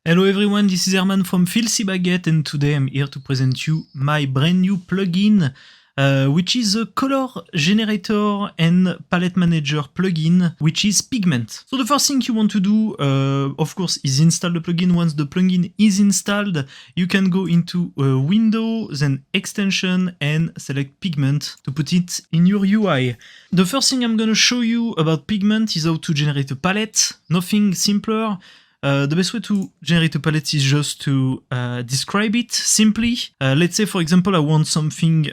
Hello everyone, this is Herman from Filthy Baguette, and today I'm here to present you my brand new plugin, which is a color generator and palette manager plugin, which is Pigment. So the first thing you want to do, of course, is install the plugin. Once the plugin is installed, you can go into Window, then Extension, and select Pigment to put it in your UI. The first thing I'm gonna show you about Pigment is how to generate a palette. Nothing simpler. The best way to generate a palette is just to describe it simply. Let's say, for example, I want something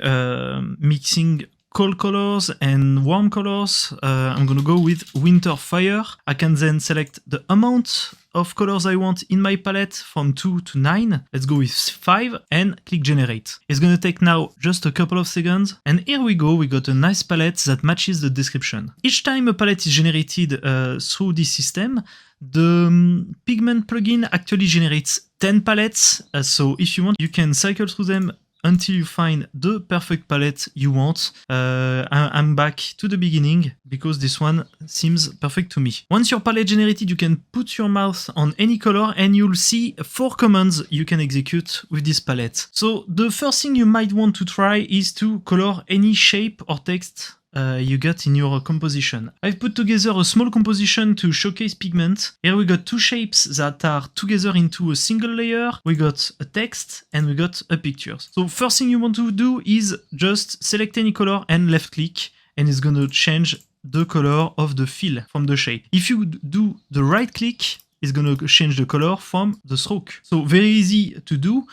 mixing cold colors and warm colors. I'm gonna go with Winter Fire. I can then select the amount of colors I want in my palette from 2 to 9. Let's go with 5 and click generate. It's gonna take now just a couple of seconds. And here we go, we got a nice palette that matches the description. Each time a palette is generated through this system, the Pigment plugin actually generates 10 palettes. So if you want, you can cycle through them until you find the perfect palette you want. I'm back to the beginning because this one seems perfect to me. Once your palette generated, you can put your mouse on any color and you'll see 4 commands you can execute with this palette. So the first thing you might want to try is to color any shape or text you got in your composition. I've put together a small composition to showcase Pigment. Here we got 2 shapes that are together into a single layer. We got a text and we got a picture. So first thing you want to do is just select any color and left click, and it's gonna change the color of the fill from the shape. If you do the right click, it's gonna change the color from the stroke. So very easy to do.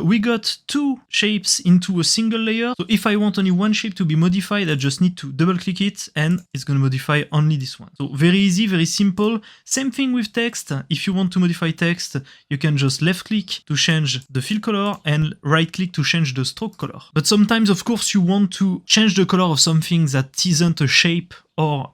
We got 2 shapes into a single layer. So if I want only one shape to be modified, I just need to double click it and it's gonna modify only this one. So very easy, very simple. Same thing with text. If you want to modify text, you can just left click to change the fill color and right click to change the stroke color. But sometimes, of course, you want to change the color of something that isn't a shape or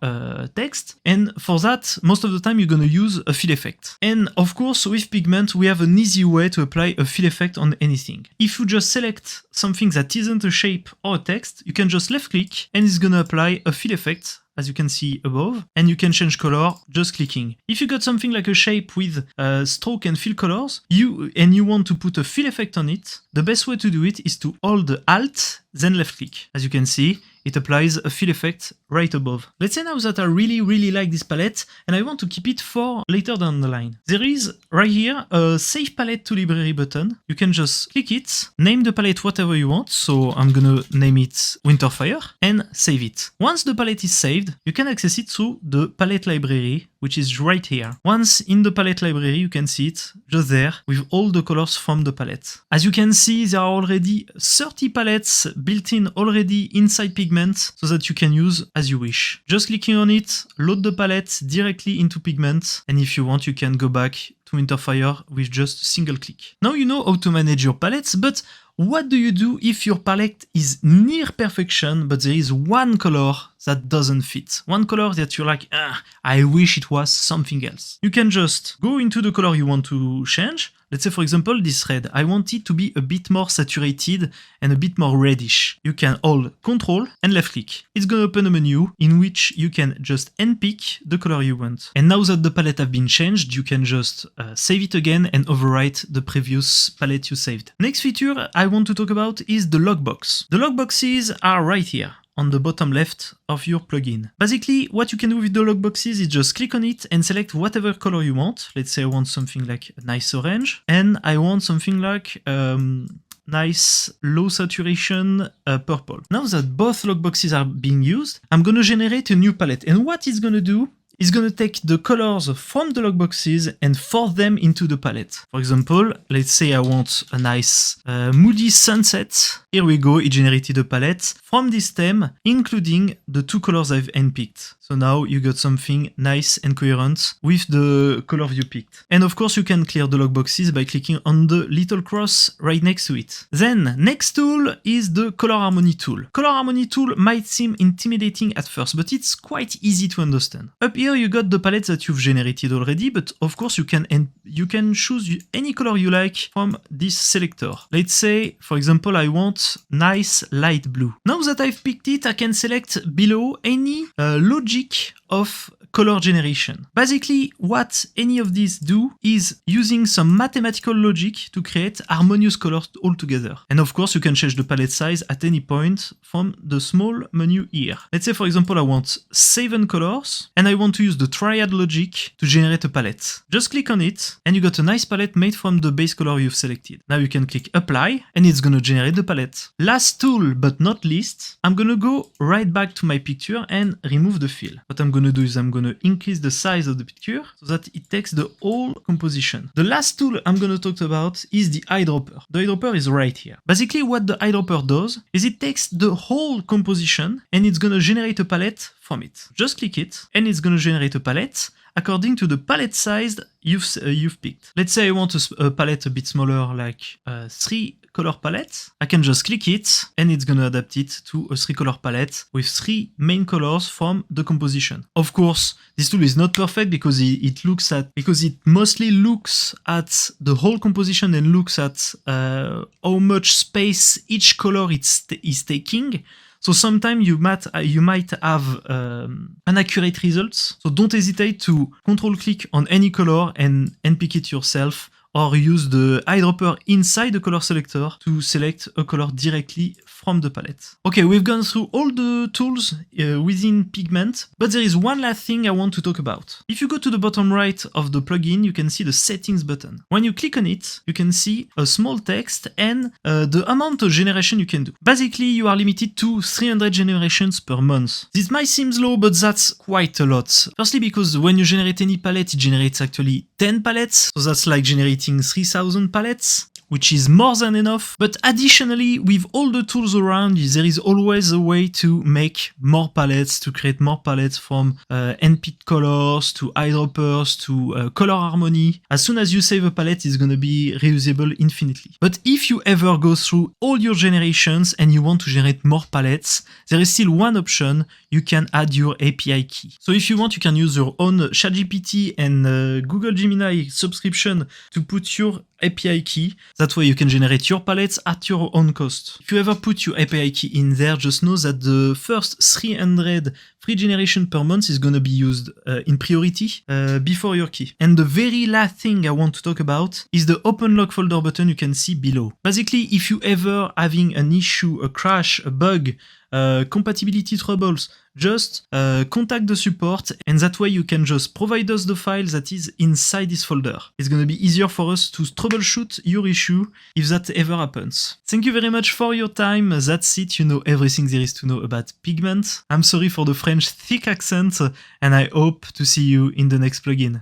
text, and for that, most of the time you're gonna use a fill effect. And of course, with Pigment, we have an easy way to apply a fill effect on anything. If you just select something that isn't a shape or a text, you can just left click and it's gonna apply a fill effect, as you can see above, and you can change color just clicking. If you got something like a shape with stroke and fill colors, you want to put a fill effect on it, the best way to do it is to hold Alt, then left click. As you can see, it applies a fill effect right above. Let's say now that I really like this palette and I want to keep it for later down the line. There is right here a Save Palette to Library button. You can just click it, name the palette whatever you want. So I'm gonna name it Winter Fire and save it. Once the palette is saved, you can access it through the palette library, which is right here. Once in the palette library, you can see it just there with all the colors from the palette. As you can see, there are already 30 palettes built in already inside Pigment so that you can use as you wish. Just clicking on it, load the palette directly into Pigment, and if you want, you can go back to Winter Fire with just a single click. Now you know how to manage your palettes, but what do you do if your palette is near perfection, but there is one color that doesn't fit? One color that you're like, I wish it was something else. You can just go into the color you want to change. Let's say, for example, this red. I want it to be a bit more saturated and a bit more reddish. You can hold Ctrl and left click. It's gonna open a menu in which you can just handpick the color you want. And now that the palette have been changed, you can just save it again and overwrite the previous palette you saved. Next feature I want to talk about is the lockbox. The lockboxes are right here on the bottom left of your plugin. Basically, what you can do with the lockboxes is just click on it and select whatever color you want. Let's say I want something like a nice orange, and I want something like nice low saturation purple. Now that both lockboxes are being used, I'm gonna generate a new palette. And what it's gonna do is gonna take the colors from the lockboxes and force them into the palette. For example, let's say I want a nice moody sunset. Here we go, it generated a palette from this theme, including the 2 colors I've handpicked. So now you got something nice and coherent with the color you picked. And of course, you can clear the lockboxes by clicking on the little cross right next to it. Then, next tool is the Color Harmony tool. Color Harmony tool might seem intimidating at first, but it's quite easy to understand. Up here, you got the palette that you've generated already, but of course, you can choose any color you like from this selector. Let's say, for example, I want nice light blue. Now that I've picked it, I can select below any logic of color generation. Basically, what any of these do is using some mathematical logic to create harmonious colors all together. And of course, you can change the palette size at any point from the small menu here. Let's say, for example, I want 7 colors and I want to use the triad logic to generate a palette. Just click on it and you got a nice palette made from the base color you've selected. Now you can click apply and it's gonna generate the palette. Last tool but not least, I'm gonna go right back to my picture and remove the fill. What I'm gonna do is I'm gonna increase the size of the picture so that it takes the whole composition. The last tool I'm gonna talk about is the eyedropper. The eyedropper is right here. Basically what the eyedropper does is it takes the whole composition and it's gonna generate a palette from it. Just click it and it's gonna generate a palette according to the palette size you've picked. Let's say I want a palette a bit smaller, like 3 color palette. I can just click it and it's gonna adapt it to a 3 color palette with 3 main colors from the composition. Of course, this tool is not perfect because it mostly looks at the whole composition and looks at how much space each color is taking. So sometimes you might have inaccurate results. So don't hesitate to control click on any color and pick it yourself, or use the eyedropper inside the color selector to select a color directly from the palette. Okay, we've gone through all the tools within Pigment, but there is one last thing I want to talk about. If you go to the bottom right of the plugin, you can see the settings button. When you click on it, you can see a small text and the amount of generation you can do. Basically, you are limited to 300 generations per month. This might seem low, but that's quite a lot. Firstly, because when you generate any palette, it generates actually 10 palettes, so that's like generating 3000 palettes, which is more than enough. But additionally, with all the tools around, there is always a way to make more palettes, to create more palettes from handpicked colors to eyedroppers to color harmony. As soon as you save a palette, it's going to be reusable infinitely. But if you ever go through all your generations and you want to generate more palettes, there is still one option. You can add your API key. So if you want, you can use your own ChatGPT and Google Gemini subscription to put your API key. That way you can generate your palettes at your own cost. If you ever put your API key in there, just know that the first 300 free generation per month is going to be used in priority before your key. And the very last thing I want to talk about is the open log folder button you can see below. Basically, if you ever having an issue, a crash, a bug, compatibility troubles, just contact the support, and that way you can just provide us the file that is inside this folder. It's going to be easier for us to troubleshoot your issue if that ever happens. Thank you very much for your time. That's it. You know everything there is to know about Pigment. I'm sorry for the French thick accent, and I hope to see you in the next plugin.